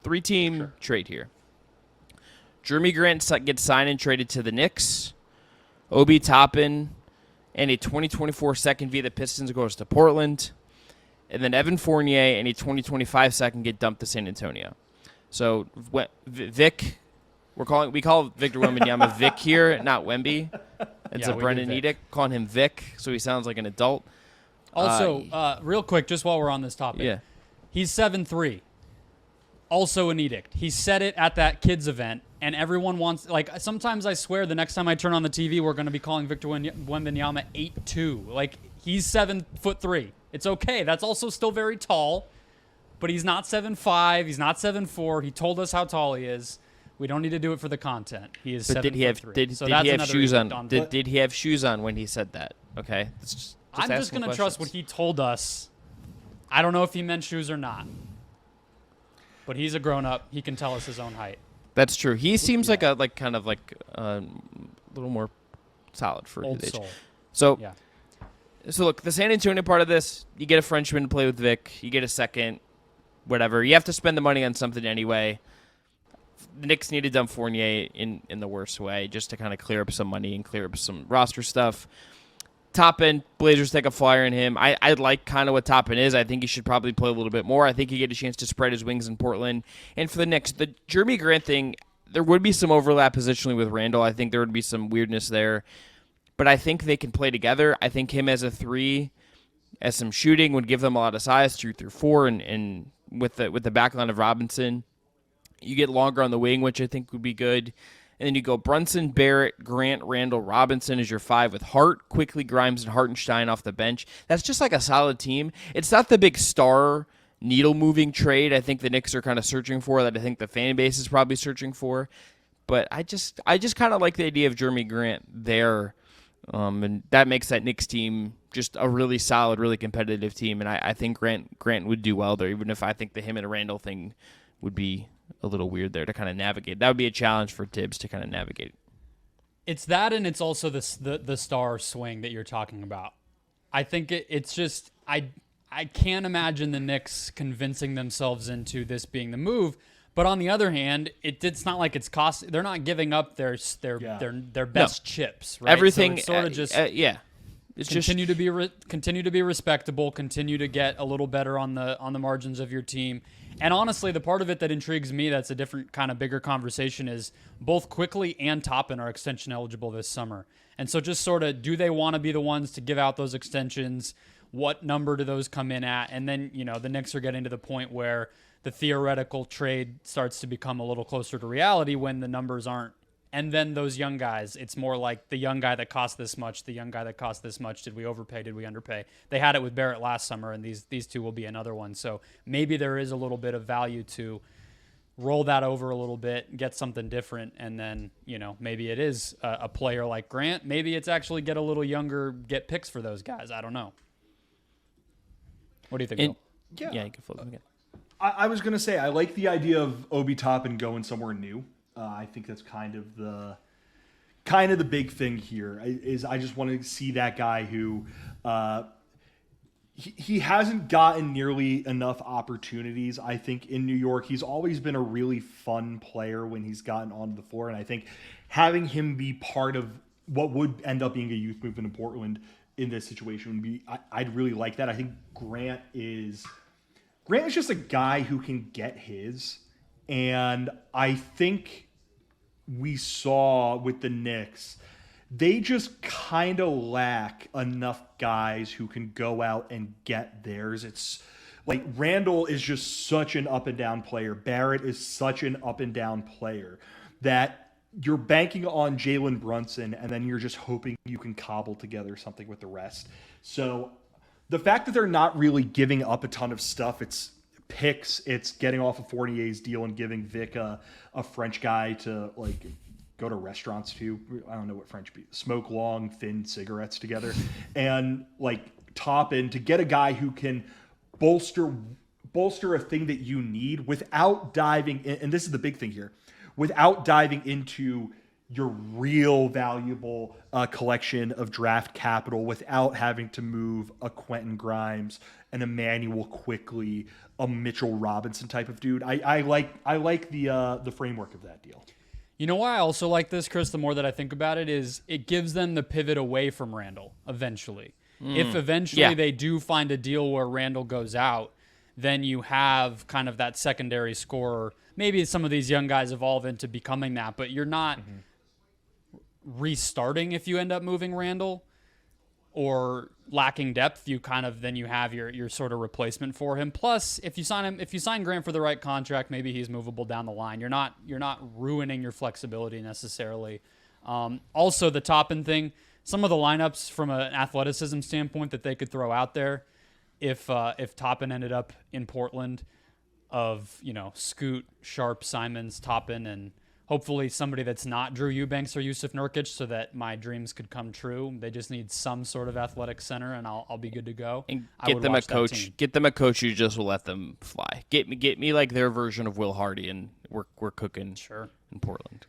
Three-team trade here. Jerami Grant gets signed and traded to the Knicks. Obi Toppin and a 2024 second via the Pistons goes to Portland. And then Evan Fournier and a 2025 second get dumped to San Antonio. So Vic, we call Victor Wembanyama Vic here, not Wemby. It's a Brendon edict, calling him Vic, so he sounds like an adult. Also, real quick, just while we're on this topic, yeah, he's 7'3". Also an edict. He said it at that kids event, and everyone wants. Like sometimes I swear, the next time I turn on the TV, we're going to be calling Victor Wembanyama 8'2". Like he's 7'3". It's okay. That's also still very tall, but he's not 7'5". He's not 7'4". He told us how tall he is. We don't need to do it for the content. He is 7'3". Did he have shoes on? Did he have shoes on when he said that? Okay. I'm just going to trust what he told us. I don't know if he meant shoes or not. But he's a grown-up. He can tell us his own height. That's true. He seems like a little more solid for old his age. soul. So look, the San Antonio part of this, you get a Frenchman to play with Vic, you get a second, whatever. You have to spend the money on something anyway. The Knicks need to dump Fournier in the worst way just to kind of clear up some money and clear up some roster stuff. Toppin, Blazers take a flyer on him. I like kind of what Toppin is. I think he should probably play a little bit more. I think he get a chance to spread his wings in Portland. And for the Knicks, the Jerami Grant thing, there would be some overlap positionally with Randall. I think there would be some weirdness there. But I think they can play together. I think him as a 3, as some shooting, would give them a lot of size, 2 through 4, and with the backline of Robinson, you get longer on the wing, which I think would be good. And then you go Brunson, Barrett, Grant, Randall, Robinson as your 5 with Hart, Quickly, Grimes, and Hartenstein off the bench. That's just like a solid team. It's not the big star needle-moving trade I think the Knicks are kind of searching for, that I think the fan base is probably searching for. But I just kind of like the idea of Jerami Grant there. And that makes that Knicks team just a really solid, really competitive team. And I think Grant would do well there, even if I think the him and Randall thing would be a little weird there to kind of navigate. That would be a challenge for Tibbs to kind of navigate. It's that, and it's also the star swing that you're talking about. I think it's just I can't imagine the Knicks convincing themselves into this being the move. But on the other hand, it's not like it's cost. They're not giving up their best chips. Right? Everything, so it's sort of just It's continue to be respectable. Continue to get a little better on the margins of your team. And honestly, the part of it that intrigues me, that's a different kind of bigger conversation, is both Quickly and Toppin are extension eligible this summer. And so just sort of, do they want to be the ones to give out those extensions? What number do those come in at? And then, the Knicks are getting to the point where the theoretical trade starts to become a little closer to reality when the numbers aren't. And then those young guys, it's more like the young guy that cost this much, the young guy that cost this much. Did we overpay? Did we underpay? They had it with Barrett last summer, and these two will be another one. So maybe there is a little bit of value to roll that over a little bit, get something different, and then, maybe it is a player like Grant. Maybe it's actually get a little younger, get picks for those guys. I don't know. What do you think, Bill? Yeah, you can flip them again. I was going to say, I like the idea of Obi Toppin going somewhere new. I think that's kind of the big thing here. Is I just want to see that guy who he hasn't gotten nearly enough opportunities. I think in New York, he's always been a really fun player when he's gotten onto the floor, and I think having him be part of what would end up being a youth movement in Portland in this situation would be. I'd really like that. I think Grant is just a guy who can get his, and I think we saw with the Knicks, they just kind of lack enough guys who can go out and get theirs. It's like Randall is just such an up and down player. Barrett is such an up and down player that you're banking on Jalen Brunson, and then you're just hoping you can cobble together something with the rest. So the fact that they're not really giving up a ton of stuff, it's picks, it's getting off of Fournier's deal and giving Vic a French guy to go to restaurants to. I don't know what French be. Smoke long, thin cigarettes together, and Toppin to get a guy who can bolster a thing that you need without diving in. And this is the big thing here, without diving into your real valuable collection of draft capital without having to move a Quentin Grimes, an Emmanuel Quickly, a Mitchell Robinson type of dude. I like the framework of that deal. You know why I also like this, Chris, the more that I think about it, is it gives them the pivot away from Randall eventually. If eventually they do find a deal where Randall goes out, then you have kind of that secondary scorer. Maybe some of these young guys evolve into becoming that, but you're not restarting if you end up moving Randall or lacking depth. You kind of then you have your sort of replacement for him. Plus, if you sign Grant for the right contract, maybe he's movable down the line. You're not ruining your flexibility necessarily. Also, the Toppin thing. Some of the lineups from an athleticism standpoint that they could throw out there, if Toppin ended up in Portland, of Scoot, Sharp, Simons, Toppin, and hopefully somebody that's not Drew Eubanks or Yusuf Nurkic, so that my dreams could come true. They just need some sort of athletic center, and I'll be good to go. And get them a coach. Get them a coach who just will let them fly. Get me like their version of Will Hardy, and we're cooking in Portland.